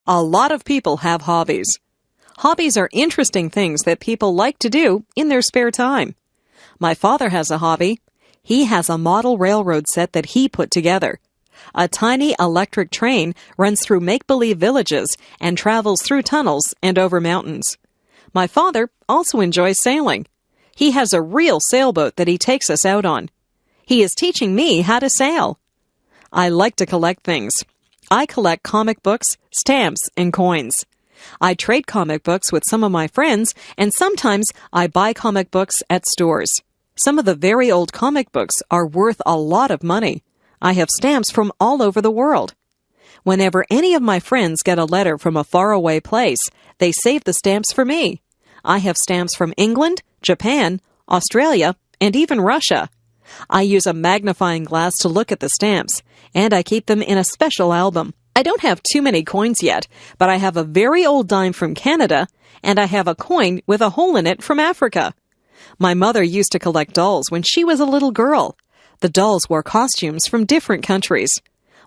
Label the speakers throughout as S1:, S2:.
S1: A lot of people have hobbies. Hobbies are interesting things that people like to do in their spare time. My father has a hobby. He has a model railroad set that he put together. A tiny electric train runs through make-believe villages and travels through tunnels and over mountains. My father also enjoys sailing. He has a real sailboat that he takes us out on. He is teaching me how to sail. I like to collect things. I collect comic books, stamps, and coins. I trade comic books with some of my friends, and sometimes I buy comic books at stores. Some of the very old comic books are worth a lot of money. I have stamps from all over the world. Whenever any of my friends get a letter from a faraway place, they save the stamps for me. I have stamps from England, Japan, Australia, and even Russia. I use a magnifying glass to look at the stamps, and I keep them in a special album. I don't have too many coins yet, but I have a very old dime from Canada, and I have a coin with a hole in it from Africa. My mother used to collect dolls when she was a little girl. The dolls wore costumes from different countries.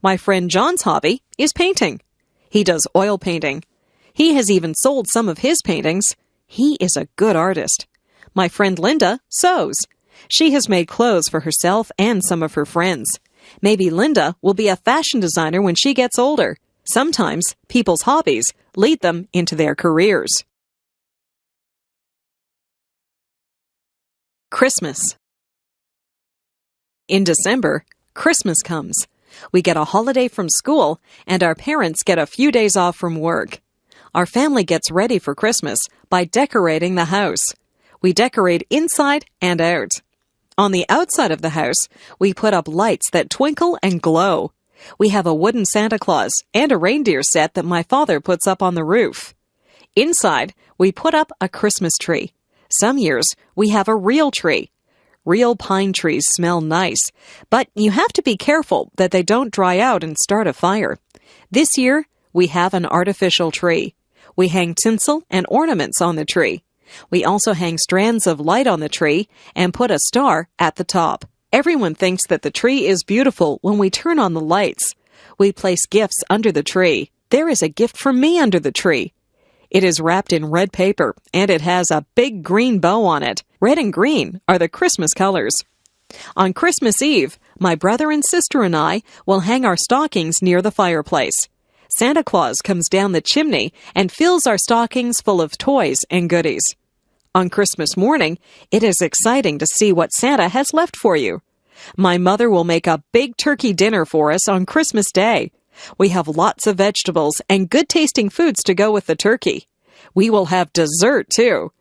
S1: My friend John's hobby is painting. He does oil painting. He has even sold some of his paintings. He is a good artist. My friend Linda sews. She has made clothes for herself and some of her friends. Maybe Linda will be a fashion designer when she gets older. Sometimes people's hobbies lead them into their careers. Christmas. In December, Christmas comes. We get a holiday from school, and our parents get a few days off from work. Our family gets ready for Christmas by decorating the house. We decorate inside and out. On the outside of the house, we put up lights that twinkle and glow. We have a wooden Santa Claus and a reindeer set that my father puts up on the roof. Inside, we put up a Christmas tree. Some years, we have a real tree. Real pine trees smell nice, but you have to be careful that they don't dry out and start a fire. This year, we have an artificial tree. We hang tinsel and ornaments on the tree. We also hang strands of light on the tree and put a star at the top. Everyone thinks that the tree is beautiful when we turn on the lights. We place gifts under the tree. There is a gift for me under the tree. It is wrapped in red paper, and it has a big green bow on it. Red and green are the Christmas colors. On Christmas Eve, my brother and sister and I will hang our stockings near the fireplace. Santa Claus comes down the chimney and fills our stockings full of toys and goodies. On Christmas morning, it is exciting to see what Santa has left for you. My mother will make a big turkey dinner for us on Christmas Day. We have lots of vegetables and good-tasting foods to go with the turkey. We will have dessert, too.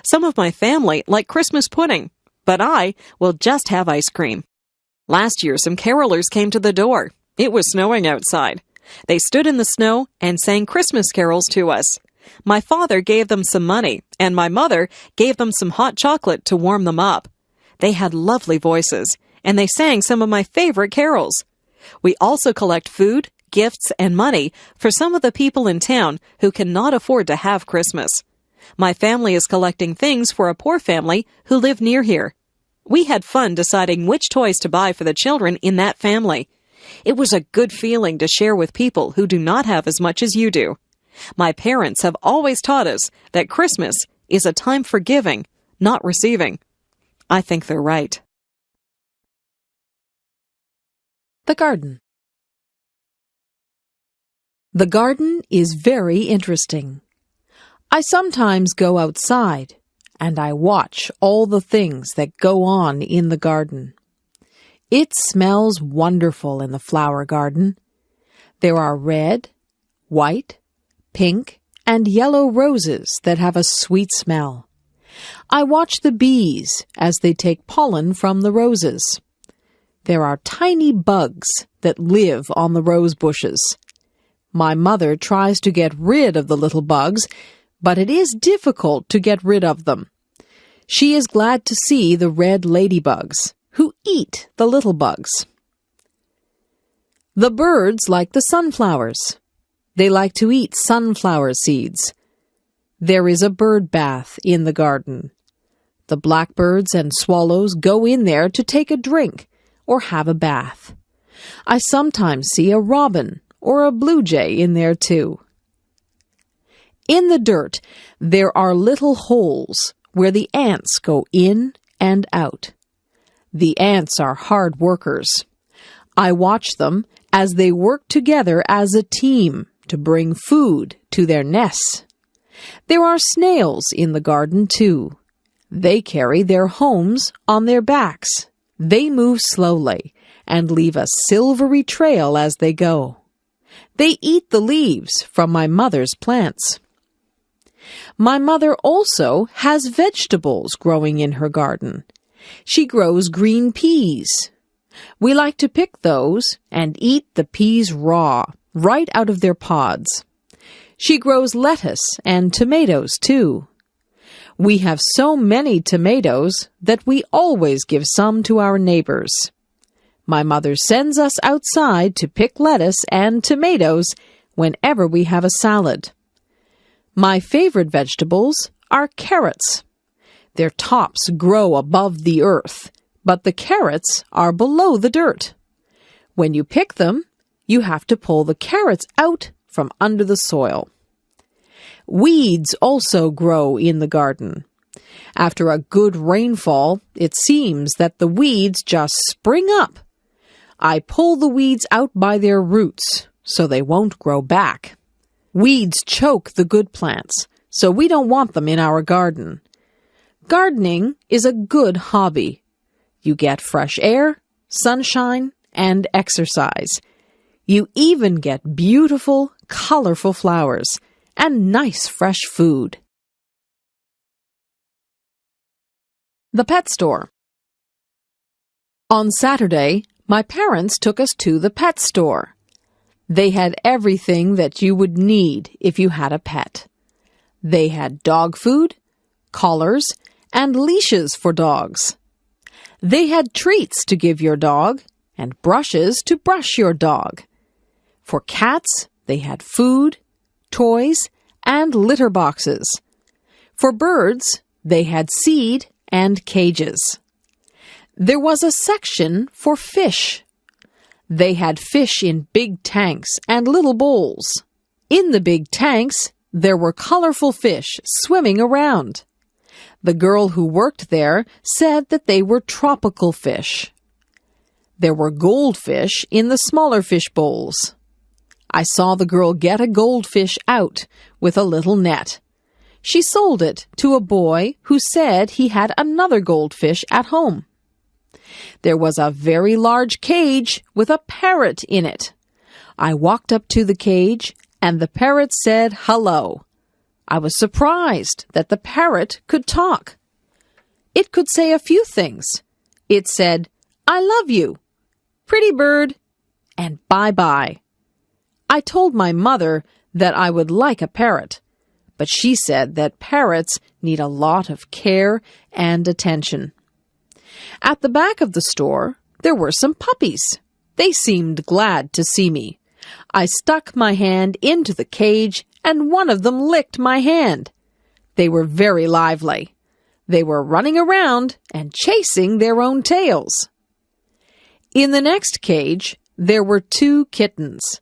S1: Some of my family like Christmas pudding, but I will just have ice cream. Last year, some carolers came to the door. It was snowing outside. They stood in the snow and sang Christmas carols to us. My father gave them some money, and my mother gave them some hot chocolate to warm them up. They had lovely voices, and they sang some of my favorite carols. We also collect food, gifts, and money for some of the people in town who cannot afford to have Christmas. My family is collecting things for a poor family who live near here. We had fun deciding which toys to buy for the children in that family. It was a good feeling to share with people who do not have as much as you do. My parents have always taught us that Christmas is a time for giving, not receiving. I think they're right.
S2: The garden. The garden is very interesting. I sometimes go outside and I watch all the things that go on in the garden. It smells wonderful in the flower garden. There are red, white, pink, and yellow roses that have a sweet smell. I watch the bees as they take pollen from the roses. There are tiny bugs that live on the rose bushes. My mother tries to get rid of the little bugs, but it is difficult to get rid of them. She is glad to see the red ladybugs, who eat the little bugs. The birds like the sunflowers. They like to eat sunflower seeds. There is a bird bath in the garden. The blackbirds and swallows go in there to take a drink or have a bath. I sometimes see a robin or a blue jay in there too. In the dirt, there are little holes where the ants go in and out. The ants are hard workers. I watch them as they work together as a team to bring food to their nests. There are snails in the garden, too. They carry their homes on their backs. They move slowly and leave a silvery trail as they go. They eat the leaves from my mother's plants. My mother also has vegetables growing in her garden. She grows green peas. We like to pick those and eat the peas raw, right out of their pods. She grows lettuce and tomatoes, too. We have so many tomatoes that we always give some to our neighbors. My mother sends us outside to pick lettuce and tomatoes whenever we have a salad. My favorite vegetables are carrots. Their tops grow above the earth, but the carrots are below the dirt. When you pick them, you have to pull the carrots out from under the soil. Weeds also grow in the garden. After a good rainfall, it seems that the weeds just spring up. I pull the weeds out by their roots so they won't grow back. Weeds choke the good plants, so we don't want them in our garden. Gardening is a good hobby. You get fresh air, sunshine, and exercise. You even get beautiful, colorful flowers and nice fresh food. The pet store. On Saturday, my parents took us to the pet store. They had everything that you would need if you had a pet. They had dog food, collars, and leashes for dogs. They had treats to give your dog and brushes to brush your dog. For cats, they had food, toys, and litter boxes. For birds, they had seed and cages. There was a section for fish. They had fish in big tanks and little bowls. In the big tanks, there were colorful fish swimming around. The girl who worked there said that they were tropical fish. There were goldfish in the smaller fish bowls. I saw the girl get a goldfish out with a little net. She sold it to a boy who said he had another goldfish at home. There was a very large cage with a parrot in it. I walked up to the cage, and the parrot said hello. I was surprised that the parrot could talk. It could say a few things. It said, "I love you," "Pretty bird," and "Bye-bye." I told my mother that I would like a parrot, but she said that parrots need a lot of care and attention. At the back of the store, there were some puppies. They seemed glad to see me. I stuck my hand into the cage, and one of them licked my hand. They were very lively. They were running around and chasing their own tails. In the next cage, there were 2 kittens.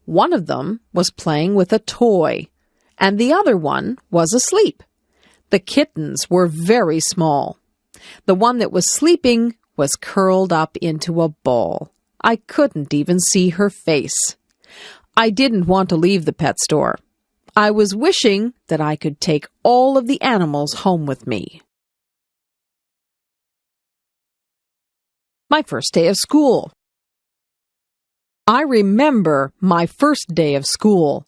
S2: One of them was playing with a toy, and the other one was asleep. The kittens were very small. The one that was sleeping was curled up into a ball. I couldn't even see her face. I didn't want to leave the pet store. I was wishing that I could take all of the animals home with me. My first day of school. I remember my first day of school.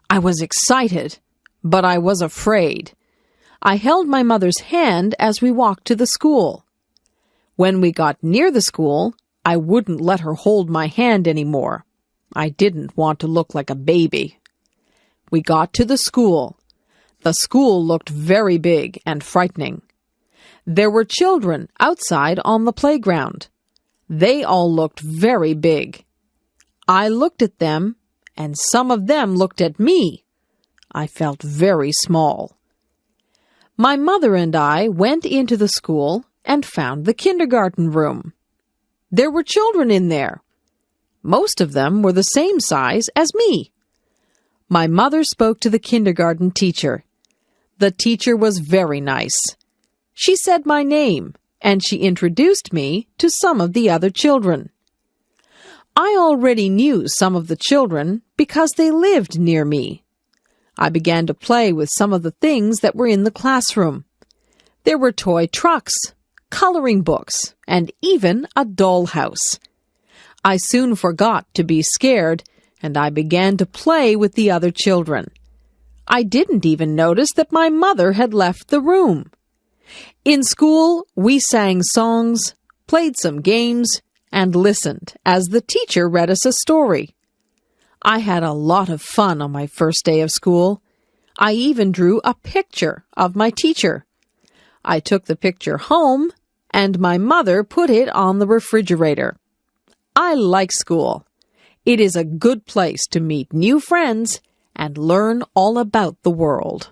S2: I was excited, but I was afraid. I held my mother's hand as we walked to the school. When we got near the school, I wouldn't let her hold my hand anymore. I didn't want to look like a baby. We got to the school. The school looked very big and frightening. There were children outside on the playground. They all looked very big. I looked at them, and some of them looked at me. I felt very small. My mother and I went into the school and found the kindergarten room. There were children in there. Most of them were the same size as me. My mother spoke to the kindergarten teacher. The teacher was very nice. She said my name, and she introduced me to some of the other children. I already knew some of the children because they lived near me. I began to play with some of the things that were in the classroom. There were toy trucks, coloring books, and even a dollhouse. I soon forgot to be scared, and I began to play with the other children. I didn't even notice that my mother had left the room. In school, we sang songs, played some games, and listened as the teacher read us a story. I had a lot of fun on my first day of school. I even drew a picture of my teacher. I took the picture home, and my mother put it on the refrigerator. I like school. It is a good place to meet new friends and learn all about the world.